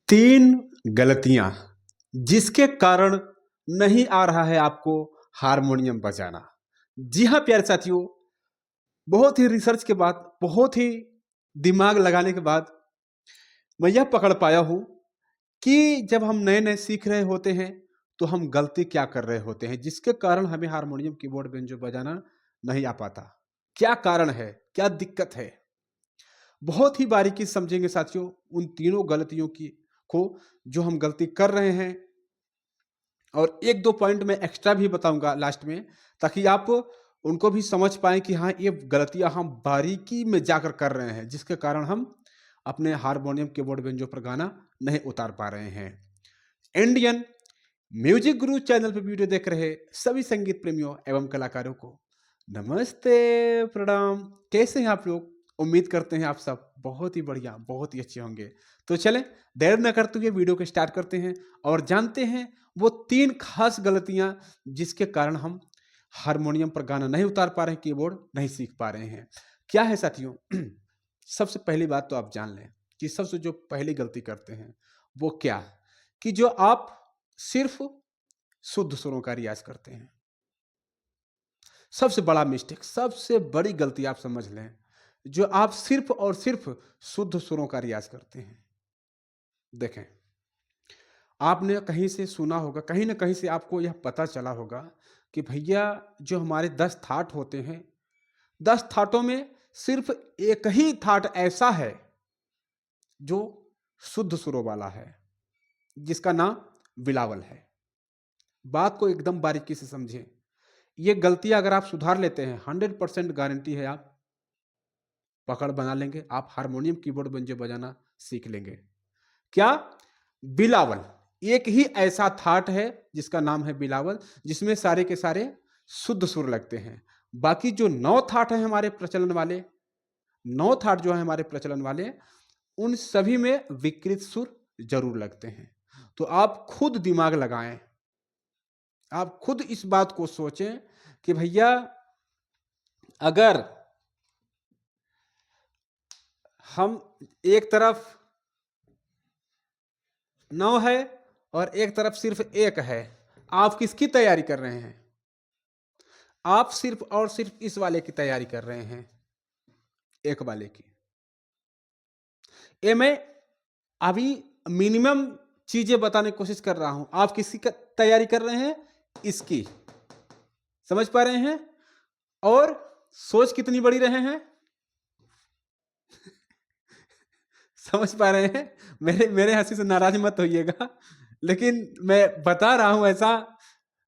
तीन गलतियां जिसके कारण नहीं आ रहा है आपको हारमोनियम बजाना। जी हाँ प्यारे साथियों, बहुत ही रिसर्च के बाद, बहुत ही दिमाग लगाने के बाद मैं यह पकड़ पाया हूं कि जब हम नए नए सीख रहे होते हैं तो हम गलती क्या कर रहे होते हैं जिसके कारण हमें हारमोनियम, कीबोर्ड, बेंजो बजाना नहीं आ पाता। क्या कारण है, क्या दिक्कत है, बहुत ही बारीकी से समझेंगे साथियों उन तीनों गलतियों की को जो हम गलती कर रहे हैं। और एक दो पॉइंट मैं एक्स्ट्रा भी बताऊंगा लास्ट में, ताकि आप उनको भी समझ पाएं कि हाँ, ये गलतियां हम बारीकी में जाकर कर रहे हैं जिसके कारण हम अपने हारमोनियम, कीबोर्ड, बेंजो पर गाना नहीं उतार पा रहे हैं। इंडियन म्यूजिक गुरु चैनल पर वीडियो देख रहे सभी संगीत प्रेमियों एवं कलाकारों को नमस्ते, प्रणाम। कैसे हैं आप लोग? उम्मीद करते हैं आप सब बहुत ही बढ़िया, बहुत ही अच्छे होंगे। तो चलें देर न करते हुए वीडियो को स्टार्ट करते हैं और जानते हैं वो तीन खास गलतियां जिसके कारण हम हारमोनियम पर गाना नहीं उतार पा रहे हैं, कीबोर्ड नहीं सीख पा रहे हैं। क्या है साथियों? सबसे पहली बात तो आप जान लें कि सबसे जो पहली गलती करते हैं वो क्या, कि जो आप सिर्फ शुद्ध सुरों का रियाज करते हैं। सबसे बड़ा मिस्टेक, सबसे बड़ी गलती आप समझ लें, जो आप सिर्फ और सिर्फ शुद्ध सुरों का रियाज करते हैं। देखें, आपने कहीं से सुना होगा, कहीं ना कहीं से आपको यह पता चला होगा कि भैया जो हमारे 10 थाट होते हैं, 10 थाटों में सिर्फ एक ही थाट ऐसा है जो शुद्ध सुरों वाला है, जिसका नाम बिलावल है। बात को एकदम बारीकी से समझें। ये गलतियां अगर आप सुधार लेते हैं, 100% गारंटी है आप पकड़ बना लेंगे, आप हारमोनियम, कीबोर्ड, बेंजो बजाना सीख लेंगे। क्या? बिलावल एक ही ऐसा थाट है जिसका नाम है बिलावल, जिसमें सारे के सारे शुद्ध सुर लगते हैं। बाकी जो 9 थाट है हमारे प्रचलन वाले, 9 थाट जो है हमारे प्रचलन वाले, उन सभी में विकृत सुर जरूर लगते हैं। तो आप खुद दिमाग लगाएं, आप खुद इस बात को सोचें कि भैया अगर हम एक तरफ 9 है और एक तरफ सिर्फ 1 है, आप किसकी तैयारी कर रहे हैं? आप सिर्फ और सिर्फ इस वाले की तैयारी कर रहे हैं, 1 वाले की। ये मैं अभी मिनिमम चीजें बताने की कोशिश कर रहा हूं, आप किसकी तैयारी कर रहे हैं? इसकी। समझ पा रहे हैं? और सोच कितनी बड़ी रहे हैं? समझ पा रहे हैं? मेरे हंसी से नाराज मत होइएगा, लेकिन मैं बता रहा हूं, ऐसा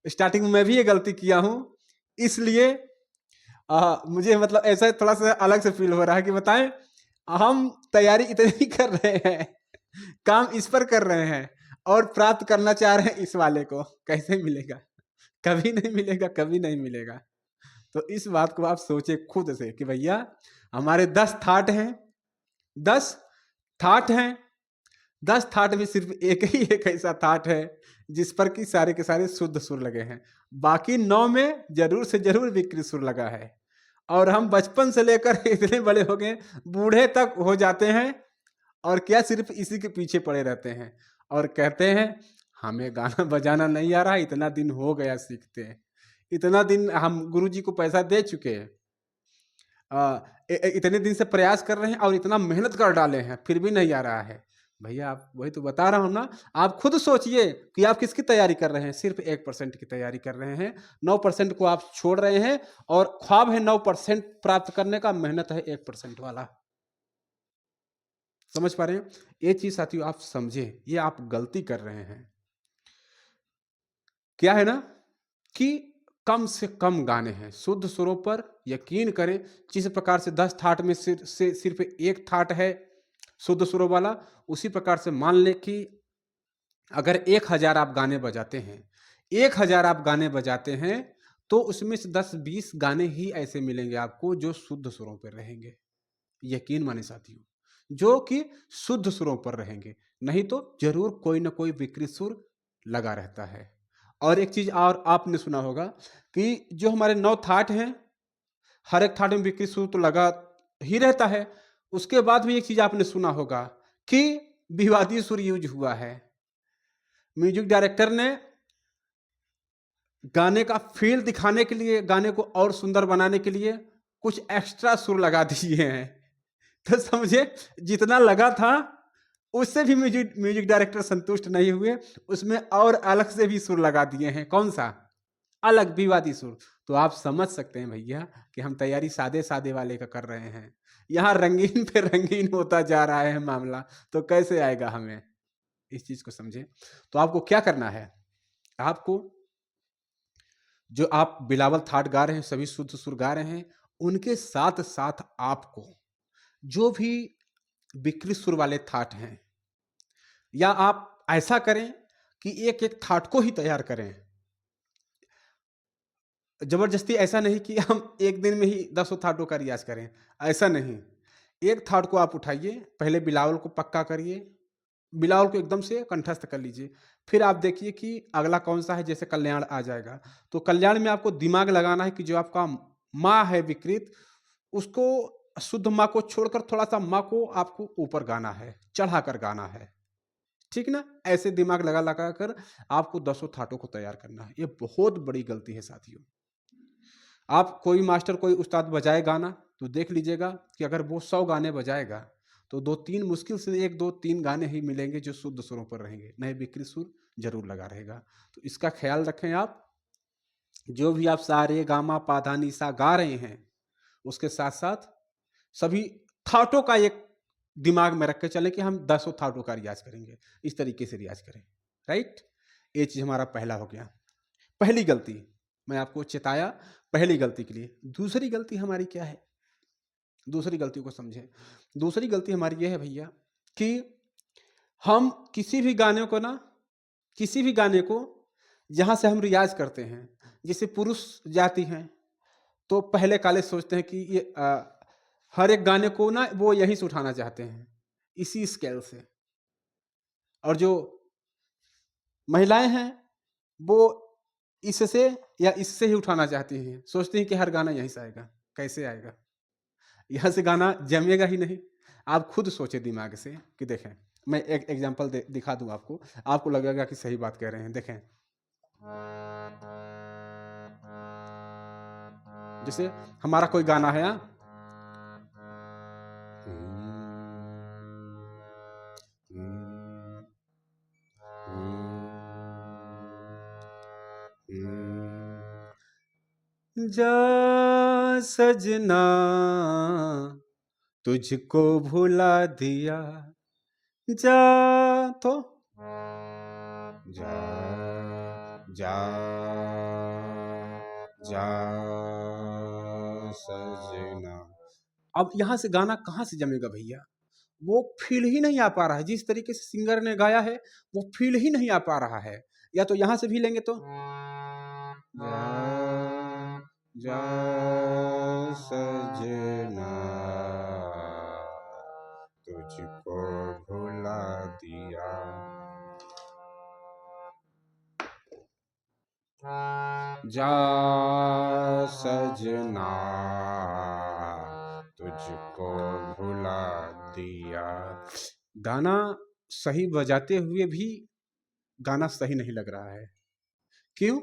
स्टार्टिंग में मैं भी ये गलती किया हूं, इसलिए मुझे मतलब ऐसा थोड़ा सा अलग से फील हो रहा है कि बताएं, हम तैयारी इतनी कर रहे हैं, काम इस पर कर रहे हैं और प्राप्त करना चाह रहे हैं इस वाले को, कैसे मिलेगा? कभी नहीं मिलेगा, कभी नहीं मिलेगा। तो इस बात को आप सोचे खुद से कि भैया हमारे 10 थाट हैं, 10 थाट हैं, 10 थाट में सिर्फ एक ही एक ऐसा थाट है जिस पर कि सारे के सारे शुद्ध सुर लगे हैं। बाकी 9 में जरूर से जरूर विकृत सुर लगा है। और हम बचपन से लेकर इतने बड़े हो गए, बूढ़े तक हो जाते हैं और क्या सिर्फ इसी के पीछे पड़े रहते हैं और कहते हैं हमें गाना बजाना नहीं आ रहा, इतना दिन हो गया सीखते हैं, इतना दिन हम गुरुजी को पैसा दे चुके हैं, इतने दिन से प्रयास कर रहे हैं और इतना मेहनत कर डाले हैं, फिर भी नहीं आ रहा है। भैया आप, वही तो बता रहा हूं ना, आप खुद सोचिए कि आप किसकी तैयारी कर रहे हैं। सिर्फ 1% की तैयारी कर रहे हैं, 9% को आप छोड़ रहे हैं, और ख्वाब है 9% प्राप्त करने का, मेहनत है 1% वाला। समझ पा रहे हैं? ये चीज साथियों आप समझे, ये आप गलती कर रहे हैं। क्या है ना कि कम से कम गाने हैं शुद्ध सुरों पर, यकीन करें। जिस प्रकार से 10 थाट में सिर्फ एक थाट है शुद्ध सुरों वाला, उसी प्रकार से मान ले कि अगर 1000 आप गाने बजाते हैं, 1000 आप गाने बजाते हैं, तो उसमें से 10-20 गाने ही ऐसे मिलेंगे आपको जो शुद्ध सुरों पर रहेंगे। यकीन माने साथियों, जो कि शुद्ध सुरों पर रहेंगे, नहीं तो जरूर कोई ना कोई विकृत सुर लगा रहता है। और एक चीज और आपने सुना होगा कि जो हमारे 9 थाट हैं, हर एक थाट में विकृत सुर तो लगा ही रहता है। उसके बाद भी एक चीज आपने सुना होगा कि विवादी सुर यूज हुआ है। म्यूजिक डायरेक्टर ने गाने का फील दिखाने के लिए, गाने को और सुंदर बनाने के लिए कुछ एक्स्ट्रा सुर लगा दिए हैं। तो समझे, जितना लगा था उससे भी म्यूजिक म्यूजिक डायरेक्टर संतुष्ट नहीं हुए, उसमें और अलग से भी सुर लगा दिए हैं। कौन सा? अलग विवादी सुर। तो आप समझ सकते हैं भैया कि हम तैयारी सादे सादे वाले का कर रहे हैं, यहाँ रंगीन पे रंगीन होता जा रहा है मामला, तो कैसे आएगा हमें? इस चीज को समझे। तो आपको क्या करना है, आपको जो आप बिलावल थाट गा रहे हैं, सभी शुद्ध सुर गा रहे हैं, उनके साथ साथ आपको जो भी विकृत सुर वाले थाट हैं, या आप ऐसा करें कि एक एक थाट को ही तैयार करें। जबरदस्ती ऐसा नहीं कि हम एक दिन में ही 10 थाटों का रियाज करें, ऐसा नहीं। एक थाट को आप उठाइए, पहले बिलावल को पक्का करिए, बिलावल को एकदम से कंठस्थ कर लीजिए, फिर आप देखिए कि अगला कौन सा है। जैसे कल्याण आ जाएगा, तो कल्याण में आपको दिमाग लगाना है कि जो आपका माँ है विकृत, उसको शुद्ध माँ को छोड़कर थोड़ा सा माँ को आपको ऊपर गाना है, चढ़ा कर गाना है, ठीक ना? ऐसे दिमाग लगा लगा कर आपको 10 थाटों को तैयार करना है। ये बहुत बड़ी गलती है साथियों। आप कोई मास्टर, कोई उस्ताद बजाए गाना, तो देख लीजिएगा कि अगर वो 100 गाने बजाएगा तो 2-3 मुश्किल से 1-2-3 गाने ही मिलेंगे जो शुद्ध सुरों पर रहेंगे, नहीं विकृत सुर जरूर लगा रहेगा। तो इसका ख्याल रखें आप। जो भी आप सा रे गा मा पा धा नी सा गा रहे हैं, उसके साथ साथ सभी थाटों का एक दिमाग में रख के चलें कि हम 10 थाटों का रियाज करेंगे, इस तरीके से रियाज करें। राइट, ये चीज हमारा पहला हो गया। पहली गलती मैं आपको चेताया, पहली गलती के लिए। दूसरी गलती हमारी क्या है, दूसरी गलती को समझें। दूसरी गलती हमारी यह है भैया कि हम किसी भी गाने को ना, किसी भी गाने को जहां से हम रियाज करते हैं, जैसे पुरुष जाति हैं तो पहले काले सोचते हैं कि ये हर एक गाने को ना वो यहीं से उठाना चाहते हैं, इसी स्केल से। और जो महिलाएं हैं वो इससे या इससे ही उठाना चाहती हैं, सोचती हैं कि हर गाना यहीं से आएगा। कैसे आएगा? यहाँ से गाना जमेगा ही नहीं। आप खुद सोचे दिमाग से कि देखें, मैं एक एग्जांपल दिखा दूं आपको, आपको लगेगा कि सही बात कह रहे हैं। देखें, जैसे हमारा कोई गाना है, जा सजना तुझको भुला दिया, जा, तो जा जा जा सजना। अब यहां से गाना कहां से जमेगा भैया? वो फील ही नहीं आ पा रहा है, जिस तरीके से सिंगर ने गाया है वो फील ही नहीं आ पा रहा है। या तो यहां से भी लेंगे तो जा जा सजना तुझको भुला दिया, जा सजना तुझको भुला दिया। गाना सही बजाते हुए भी गाना सही नहीं लग रहा है। क्यों?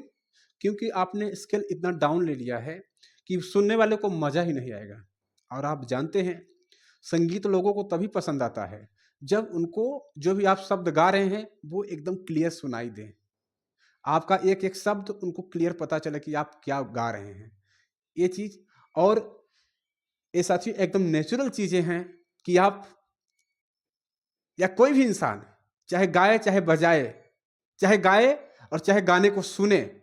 क्योंकि आपने स्केल इतना डाउन ले लिया है कि सुनने वाले को मजा ही नहीं आएगा। और आप जानते हैं, संगीत लोगों को तभी पसंद आता है जब उनको जो भी आप शब्द गा रहे हैं वो एकदम क्लियर सुनाई दे। आपका एक एक शब्द उनको क्लियर पता चले कि आप क्या गा रहे हैं। ये चीज, और ये साथियों एकदम नेचुरल चीजें हैं कि आप या कोई भी इंसान चाहे गाए चाहे बजाए, चाहे गाए और चाहे गाने को सुने,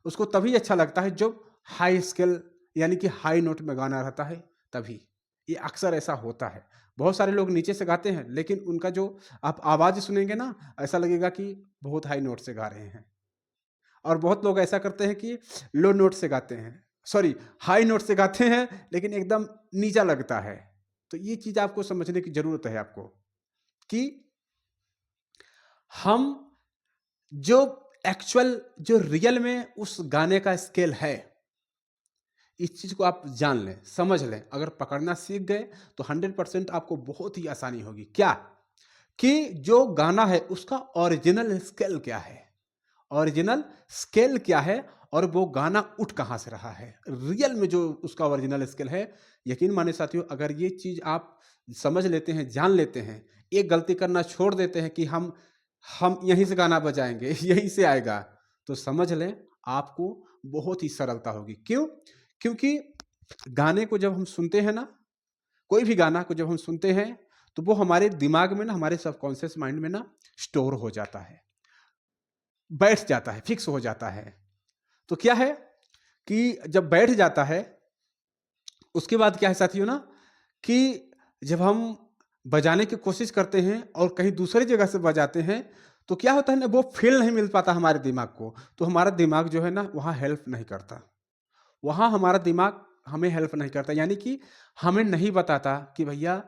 उसको तभी अच्छा लगता है जब हाई स्केल यानी कि हाई नोट में गाना रहता है, तभी। ये अक्सर ऐसा होता है। बहुत सारे लोग नीचे से गाते हैं लेकिन उनका जो आप आवाज सुनेंगे ना, ऐसा लगेगा कि बहुत हाई नोट से गा रहे हैं। और बहुत लोग ऐसा करते हैं कि लो नोट से गाते हैं, सॉरी हाई नोट से गाते हैं लेकिन एकदम नीचा लगता है। तो ये चीज आपको समझने की जरूरत है आपको कि हम जो एक्चुअल, जो रियल में उस गाने का स्केल है, इस चीज को आप जान लें, समझ लें। अगर पकड़ना सीख गए तो 100% आपको बहुत ही आसानी होगी। क्या? कि जो गाना है उसका ओरिजिनल स्केल क्या है, ओरिजिनल स्केल क्या है और वो गाना उठ कहाँ से रहा है। रियल में जो उसका ओरिजिनल स्केल है, यकीन मानिए साथियों, अगर ये चीज़ आप समझ लेते हैं, जान लेते हैं, एक गलती करना छोड़ देते हैं कि हम यहीं से गाना बजाएँगे, यहीं से आएगा, तो समझ लें आपको बहुत ही सरलता होगी। क्यों? क्योंकि गाने को जब हम सुनते हैं ना, कोई भी गाना को जब हम सुनते हैं, तो वो हमारे दिमाग में ना, हमारे सबकॉन्शियस माइंड में ना स्टोर हो जाता है, बैठ जाता है, फिक्स हो जाता है। तो क्या है कि जब बैठ जाता है, उसके बाद क्या है साथियों ना, कि जब हम बजाने की कोशिश करते हैं और कहीं दूसरी जगह से बजाते हैं, तो क्या होता है ना, वो फ़ील नहीं मिल पाता हमारे दिमाग को। तो हमारा दिमाग जो है ना, वहाँ हेल्प नहीं करता। वहाँ हमारा दिमाग हमें हेल्प नहीं करता, यानी कि हमें नहीं बताता कि भैया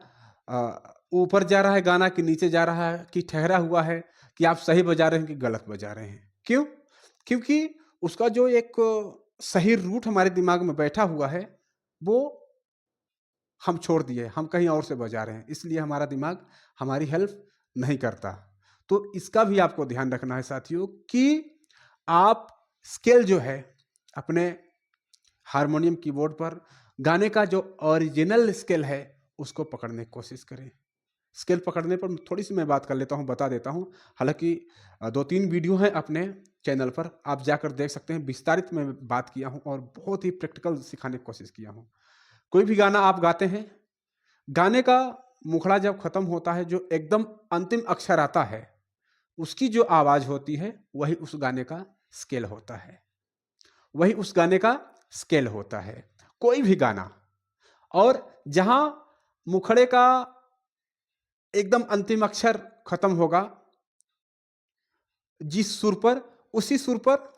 ऊपर जा रहा है गाना कि नीचे जा रहा है, कि ठहरा हुआ है, कि आप सही बजा रहे हैं कि गलत बजा रहे हैं। क्यों? क्योंकि उसका जो एक सही रूट हमारे दिमाग में बैठा हुआ है, वो हम छोड़ दिए, हम कहीं और से बजा रहे हैं, इसलिए हमारा दिमाग हमारी हेल्प नहीं करता। तो इसका भी आपको ध्यान रखना है साथियों कि आप स्केल जो है अपने हारमोनियम कीबोर्ड पर, गाने का जो ओरिजिनल स्केल है उसको पकड़ने की कोशिश करें। स्केल पकड़ने पर थोड़ी सी मैं बात कर लेता हूँ, बता देता हूँ। हालांकि 2-3 वीडियो हैं अपने चैनल पर, आप जाकर देख सकते हैं। विस्तारित में बात किया हूँ और बहुत ही प्रैक्टिकल सिखाने की कोशिश किया हूँ। कोई भी गाना आप गाते हैं, गाने का मुखड़ा जब खत्म होता है, जो एकदम अंतिम अक्षर आता है, उसकी जो आवाज होती है वही उस गाने का स्केल होता है, वही उस गाने का स्केल होता है, कोई भी गाना। और जहां मुखड़े का एकदम अंतिम अक्षर खत्म होगा, जिस सुर पर, उसी सुर पर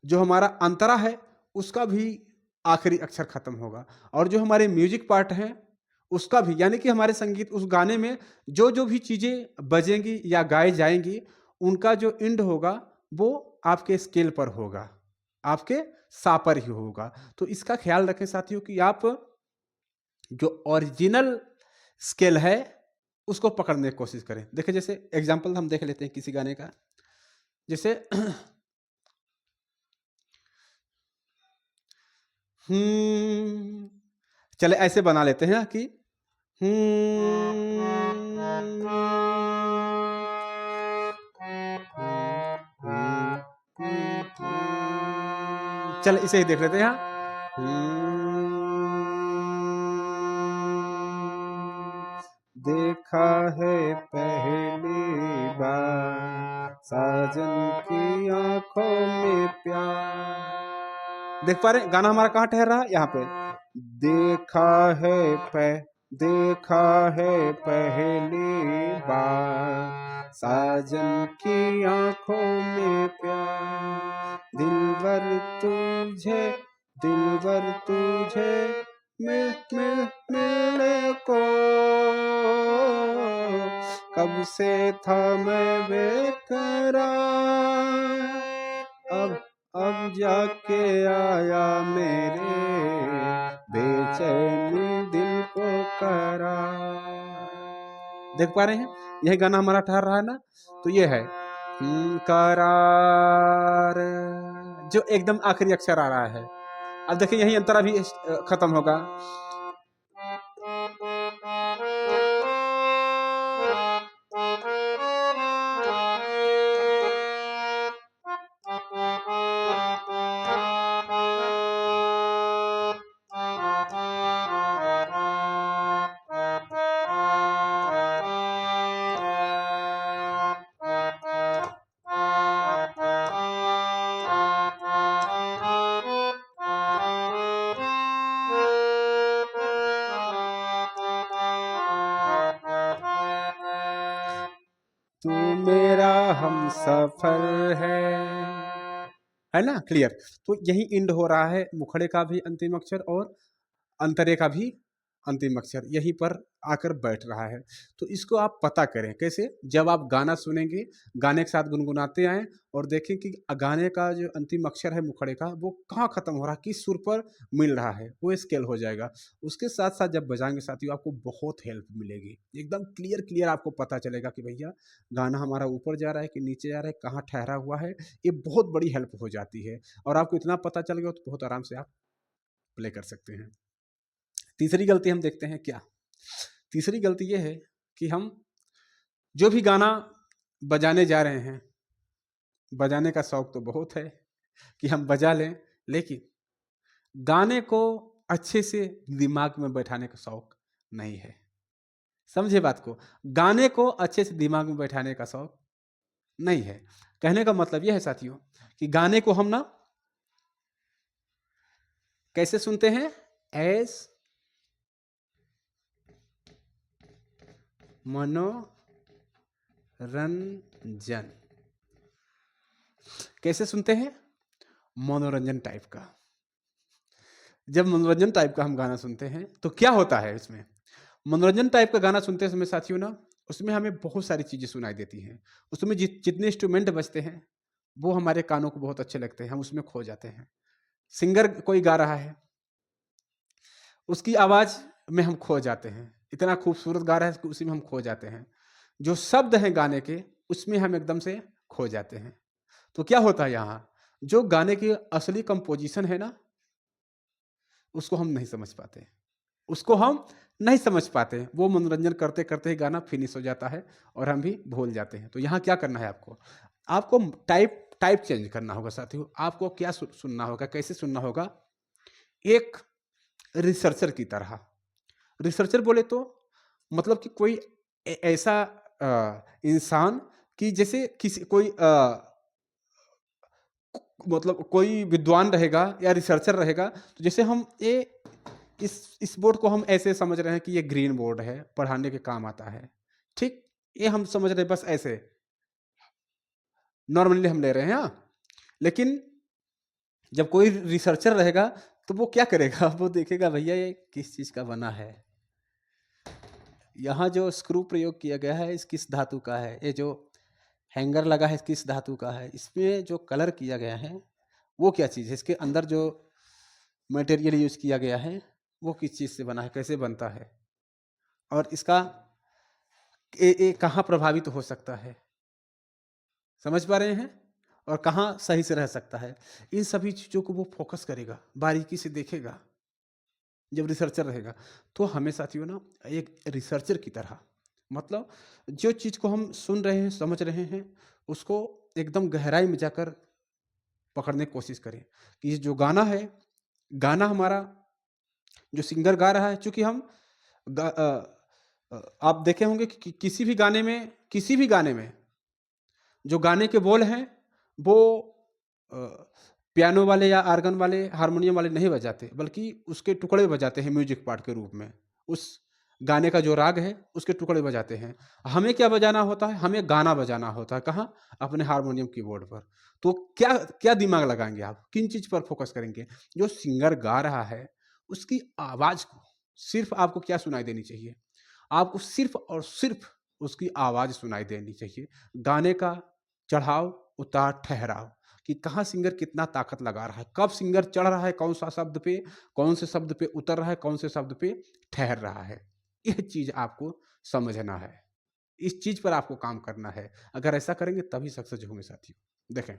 जो हमारा अंतरा है उसका भी आखिरी अक्षर खत्म होगा। और जो हमारे म्यूजिक पार्ट है उसका भी, यानी कि हमारे संगीत, उस गाने में जो जो भी चीजें बजेंगी या गाए जाएंगी, उनका जो एंड होगा वो आपके स्केल पर होगा, आपके सा पर ही होगा। तो इसका ख्याल रखें साथियों कि आप जो ओरिजिनल स्केल है उसको पकड़ने की कोशिश करें। देखिए, जैसे एग्जांपल हम देख लेते हैं किसी गाने का, जैसे चले ऐसे बना लेते हैं कि चले इसे ही देख लेते हैं। देखा है पहली बार साजन की आंखों में प्यार। देख पा रहे हैं गाना हमारा कहाँ ठहर रहा है? यहाँ पे देखा है पहली बार साजन की आंखों में प्यार, दिलवर तुझे मिलने को कब से था मैं बेकरार, अब जाके आया मेरे बेचैनी दिल को करार। देख पा रहे हैं, यही गाना हमारा ठहर रहा है ना। तो ये है करार, जो एकदम आखिरी अक्षर आ रहा है। अब देखिए यही अंतरा भी खत्म होगा। तू मेरा हम सफर है ना, क्लियर। तो यही इंड हो रहा है, मुखड़े का भी अंतिम अक्षर और अंतरे का भी अंतिम अक्षर यहीं पर आकर बैठ रहा है। तो इसको आप पता करें कैसे, जब आप गाना सुनेंगे, गाने के साथ गुनगुनाते आएँ और देखें कि गाने का जो अंतिम अक्षर है मुखड़े का, वो कहाँ ख़त्म हो रहा है, किस सुर पर मिल रहा है, वो स्केल हो जाएगा। उसके साथ साथ जब बजाएंगे साथियों, आपको बहुत हेल्प मिलेगी, एकदम क्लियर क्लियर आपको पता चलेगा कि भैया गाना हमारा ऊपर जा रहा है कि नीचे जा रहा है, कहाँ ठहरा हुआ है। ये बहुत बड़ी हेल्प हो जाती है और आपको इतना पता चल गया तो बहुत आराम से आप प्ले कर सकते हैं। तीसरी गलती हम देखते हैं क्या, तीसरी गलती ये है कि हम जो भी गाना बजाने जा रहे हैं, बजाने का शौक तो बहुत है कि हम बजा लें, लेकिन गाने को अच्छे से दिमाग में बैठाने का शौक नहीं है। समझे बात को, गाने को अच्छे से दिमाग में बैठाने का शौक नहीं है। कहने का मतलब यह है साथियों कि गाने को हम ना कैसे सुनते हैं, एज मनोरंजन। कैसे सुनते हैं, मनोरंजन टाइप का। जब मनोरंजन टाइप का हम गाना सुनते हैं तो क्या होता है इसमें, मनोरंजन टाइप का गाना सुनते समय साथियों ना, उसमें हमें बहुत सारी चीज़ें सुनाई देती हैं। उसमें जितने इंस्ट्रूमेंट बजते हैं वो हमारे कानों को बहुत अच्छे लगते हैं, हम उसमें खो जाते हैं। सिंगर कोई गा रहा है, उसकी आवाज़ में हम खो जाते हैं, इतना खूबसूरत गा रहा है कि उसी में हम खो जाते हैं। जो शब्द हैं गाने के, उसमें हम एकदम से खो जाते हैं। तो क्या होता है यहाँ, जो गाने की असली कंपोजिशन है ना, उसको हम नहीं समझ पाते, उसको हम नहीं समझ पाते। वो मनोरंजन करते करते ही गाना फिनिश हो जाता है और हम भी भूल जाते हैं। तो यहाँ क्या करना है आपको, आपको टाइप चेंज करना होगा साथियों। आपको क्या सुनना होगा, कैसे सुनना होगा, एक रिसर्चर की तरह। रिसर्चर बोले तो मतलब कि कोई ऐसा इंसान कि जैसे किसी कोई मतलब कोई विद्वान रहेगा या रिसर्चर रहेगा, तो जैसे हम ये इस बोर्ड को हम ऐसे समझ रहे हैं कि ये ग्रीन बोर्ड है, पढ़ाने के काम आता है, ठीक, ये हम समझ रहे हैं बस ऐसे नॉर्मली हम ले रहे हैं। हाँ, लेकिन जब कोई रिसर्चर रहेगा तो वो क्या करेगा, वो देखेगा भैया ये किस चीज़ का बना है, यहाँ जो स्क्रू प्रयोग किया गया है इस किस धातु का है, ये जो हैंगर लगा है किस धातु का है, इसमें जो कलर किया गया है वो क्या चीज़ है, इसके अंदर जो मटेरियल यूज़ किया गया है वो किस चीज़ से बना है, कैसे बनता है, और इसका ये कहाँ प्रभावित हो सकता है, समझ पा रहे हैं, और कहाँ सही से रह सकता है। इन सभी चीज़ों को वो फोकस करेगा, बारीकी से देखेगा जब रिसर्चर रहेगा। तो हमें साथियों ना एक रिसर्चर की तरह, मतलब जो चीज़ को हम सुन रहे हैं, समझ रहे हैं, उसको एकदम गहराई में जाकर पकड़ने की कोशिश करें कि ये जो गाना है, गाना हमारा जो सिंगर गा रहा है, चूँकि हम आप देखे होंगे कि किसी भी गाने में जो गाने के बोल हैं वो पियानो वाले या आर्गन वाले, हारमोनियम वाले नहीं बजाते, बल्कि उसके टुकड़े बजाते हैं म्यूजिक पार्ट के रूप में। उस गाने का जो राग है उसके टुकड़े बजाते हैं। हमें क्या बजाना होता है, हमें गाना बजाना होता है, कहाँ, अपने हारमोनियम कीबोर्ड पर। तो क्या क्या दिमाग लगाएंगे आप, किन चीज़ पर फोकस करेंगे, जो सिंगर गा रहा है उसकी आवाज़ को सिर्फ आपको क्या सुनाई देनी चाहिए, आपको सिर्फ और सिर्फ उसकी आवाज़ सुनाई देनी चाहिए। गाने का चढ़ाव, उतार, ठहराव, कि कहाँ सिंगर कितना ताकत लगा रहा है, कब सिंगर चढ़ रहा है, कौन सा शब्द पे, कौन से शब्द पे उतर रहा है, कौन से शब्द पे ठहर रहा है। यह चीज़ आपको समझना है, इस चीज़ पर आपको काम करना है। अगर ऐसा करेंगे तभी सक्सेस होंगे साथियों। देखें,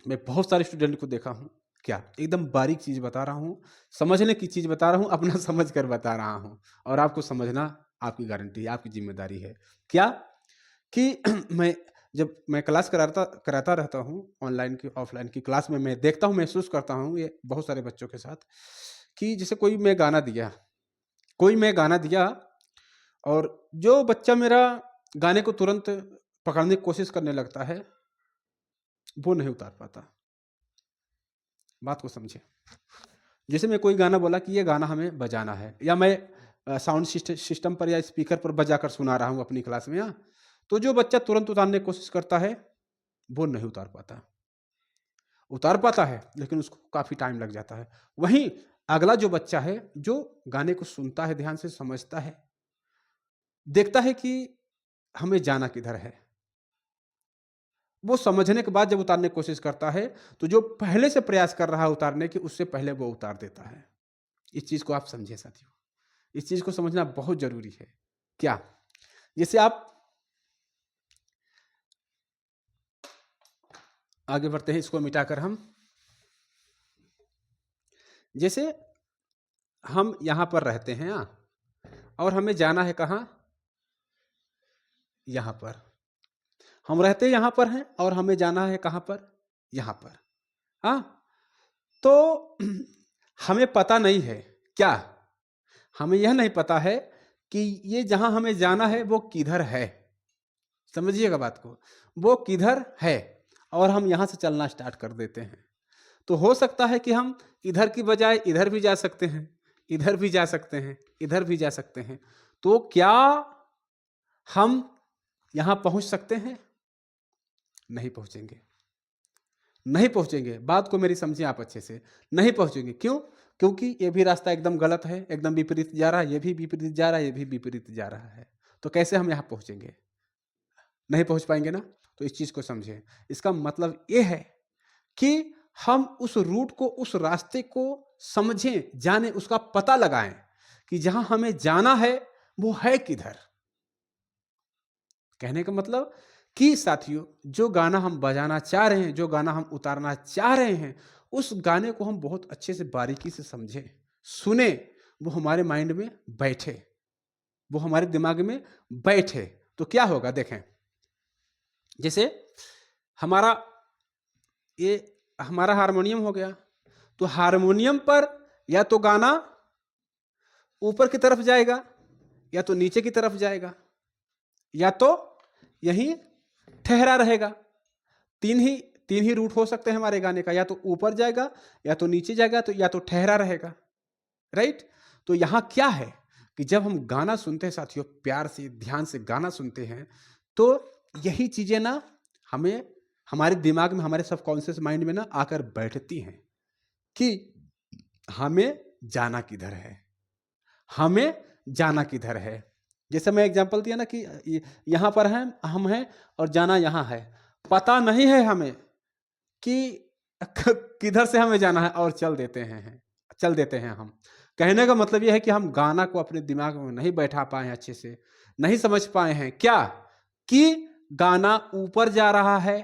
मैं बहुत सारे स्टूडेंट को देखा हूँ, क्या एकदम बारीक चीज़ बता रहा हूँ, समझने की चीज़ बता रहा हूँ, अपना समझ कर बता रहा हूँ, और आपको समझना आपकी गारंटी है, आपकी जिम्मेदारी है। क्या कि जब मैं क्लास कराता रहता हूँ, ऑनलाइन की ऑफलाइन की क्लास में मैं देखता हूँ, महसूस करता हूँ ये बहुत सारे बच्चों के साथ, कि जैसे कोई मैं गाना दिया और जो बच्चा मेरा गाने को तुरंत पकड़ने की कोशिश करने लगता है, वो नहीं उतार पाता। बात को समझे, जैसे मैं कोई गाना बोला कि ये गाना हमें बजाना है, या मैं साउंड सिस्टम पर या स्पीकर पर बजाकर सुना रहा हूँ अपनी क्लास में, हाँ, तो जो बच्चा तुरंत उतारने की कोशिश करता है वो नहीं उतार पाता है, लेकिन उसको काफ़ी टाइम लग जाता है। वहीं अगला जो बच्चा है, जो गाने को सुनता है, ध्यान से समझता है, देखता है कि हमें जाना किधर है। वो समझने के बाद जब उतारने की कोशिश करता है, तो जो पहले से प्रयास कर रहा है उतारने की, उससे पहले वो उतार देता है। इस चीज़ को आप समझिए साथियों। इस चीज़ को समझना बहुत ज़रूरी है। क्या? जैसे आप आगे बढ़ते हैं, इसको मिटाकर हम, जैसे हम यहाँ पर रहते हैं और हमें जाना है कहाँ? यहाँ पर। हम रहते यहाँ पर हैं और हमें जाना है कहाँ पर? यहाँ पर। हाँ? तो हमें पता नहीं है, क्या? हमें यह नहीं पता है कि ये जहाँ हमें जाना है वो किधर है। समझिएगा बात को, वो किधर है, और हम यहाँ से चलना स्टार्ट कर देते हैं। तो हो सकता है कि हम इधर की बजाय इधर भी जा सकते हैं, इधर भी जा सकते हैं, इधर भी जा सकते हैं। तो क्या हम यहाँ पहुँच सकते हैं? नहीं पहुँचेंगे। नहीं पहुँचेंगे। बात को मेरी समझिए आप अच्छे से। नहीं पहुँचेंगे। क्यों? क्योंकि ये भी रास्ता एकदम गलत है, एकदम विपरीत जा रहा है, ये भी विपरीत जा रहा है, ये भी विपरीत जा रहा है। तो कैसे हम यहाँ पहुँचेंगे? नहीं पहुँच पाएँगे ना? तो इस चीज़ को समझें। इसका मतलब ये है कि हम उस रूट को, उस रास्ते को समझें, जानें, उसका पता लगाएँ कि जहाँ हमें जाना है, वो है किधर? कहने का मतलब कि साथियों, जो गाना हम बजाना चाह रहे हैं, जो गाना हम उतारना चाह रहे हैं, उस गाने को हम बहुत अच्छे से बारीकी से समझें, सुनें, वो हमारे माइंड में बैठे, वो हमारे दिमाग में बैठे। तो क्या होगा देखें, जैसे हमारा ये हमारा हारमोनियम हो गया, तो हारमोनियम पर या तो गाना ऊपर की तरफ जाएगा, या तो नीचे की तरफ जाएगा, या तो यहीं ठहरा रहेगा। तीन ही तीन ही रूट हो सकते हैं हमारे गाने का, या तो ऊपर जाएगा, या तो नीचे जाएगा, तो या तो ठहरा रहेगा। राइट? तो यहाँ क्या है कि जब हम गाना सुनते हैं साथियों, प्यार से, ध्यान से गाना सुनते हैं, तो यही चीजें ना हमें, हमारे दिमाग में, हमारे सबकॉन्शियस माइंड में ना आकर बैठती हैं कि हमें जाना किधर है, हमें जाना किधर है। जैसे मैं एग्जांपल दिया ना कि यहाँ पर हैं, हम हैं और जाना यहाँ है। पता नहीं है हमें कि किधर से हमें जाना है, और चल देते हैं हम। कहने का मतलब यह है कि हम गाना को अपने दिमाग में नहीं बैठा पाए हैं, अच्छे से नहीं समझ पाए हैं। क्या? कि गाना ऊपर जा रहा है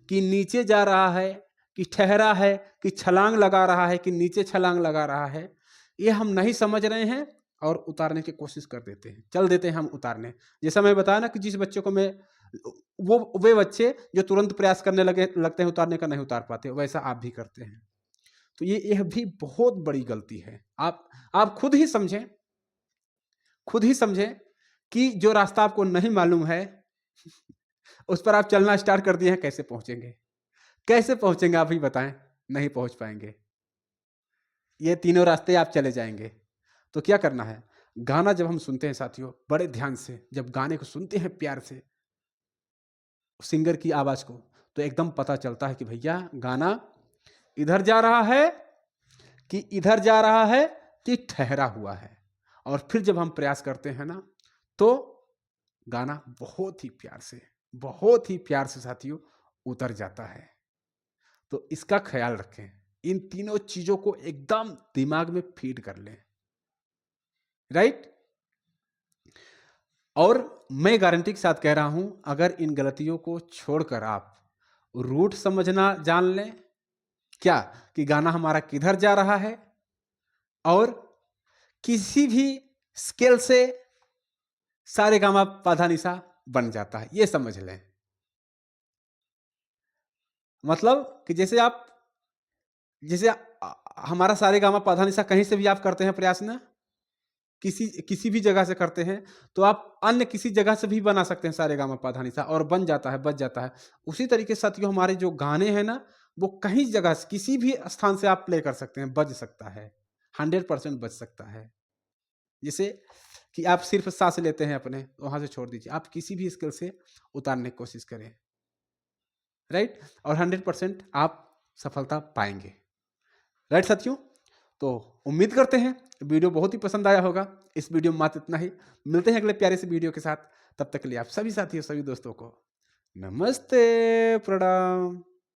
कि नीचे जा रहा है, कि ठहरा है, कि छलांग लगा रहा है, कि नीचे छलांग लगा रहा है, ये हम नहीं समझ रहे हैं और उतारने की कोशिश कर देते हैं, चल देते हैं हम उतारने। जैसा मैं बताया ना कि जिस बच्चे को मैं, वो वे बच्चे जो तुरंत प्रयास करने लगते हैं उतारने का, नहीं उतार पाते, वैसा आप भी करते हैं। तो यह भी बहुत बड़ी गलती है। आप खुद ही समझें, खुद ही समझें कि जो रास्ता आपको नहीं मालूम है उस पर आप चलना स्टार्ट कर दिए हैं, कैसे पहुंचेंगे? कैसे पहुंचेंगे आप ही बताएं? नहीं पहुंच पाएंगे। ये तीनों रास्ते आप चले जाएंगे। तो क्या करना है? गाना जब हम सुनते हैं साथियों, बड़े ध्यान से जब गाने को सुनते हैं, प्यार से, सिंगर की आवाज को, तो एकदम पता चलता है कि भैया गाना इधर जा रहा है, कि इधर जा रहा है, कि ठहरा हुआ है। और फिर जब हम प्रयास करते हैं ना, तो गाना बहुत ही प्यार से, बहुत ही प्यार से साथियों उतर जाता है। तो इसका ख्याल रखें, इन तीनों चीजों को एकदम दिमाग में फीड कर लें। राइट? और मैं गारंटी के साथ कह रहा हूं, अगर इन गलतियों को छोड़कर आप रूट समझना जान लें, क्या कि गाना हमारा किधर जा रहा है, और किसी भी स्केल से सारे गामा पाधा निशा बन जाता है, ये समझ लें। मतलब कि जैसे हमारा सारे गामा पाधा निशा कहीं से भी आप करते हैं प्रयास ना, किसी भी जगह से करते हैं, तो आप अन्य किसी जगह से भी बना सकते हैं सारे गामा पाधा निशा, और बन जाता है, बच जाता है। उसी तरीके से साथियों हमारे जो गाने हैं ना, वो कहीं जगह से, किसी भी स्थान से आप प्ले कर सकते हैं, बज सकता है, 100% बच सकता है। जैसे कि आप सिर्फ सांस लेते हैं अपने, वहां से छोड़ दीजिए, आप किसी भी स्किल से उतारने की कोशिश करें। राइट? और 100% आप सफलता पाएंगे। राइट साथियों? तो उम्मीद करते हैं वीडियो बहुत ही पसंद आया होगा। इस वीडियो में मात्र इतना ही। मिलते हैं अगले प्यारे से वीडियो के साथ। तब तक के लिए आप सभी साथियों, सभी दोस्तों को नमस्ते, प्रणाम।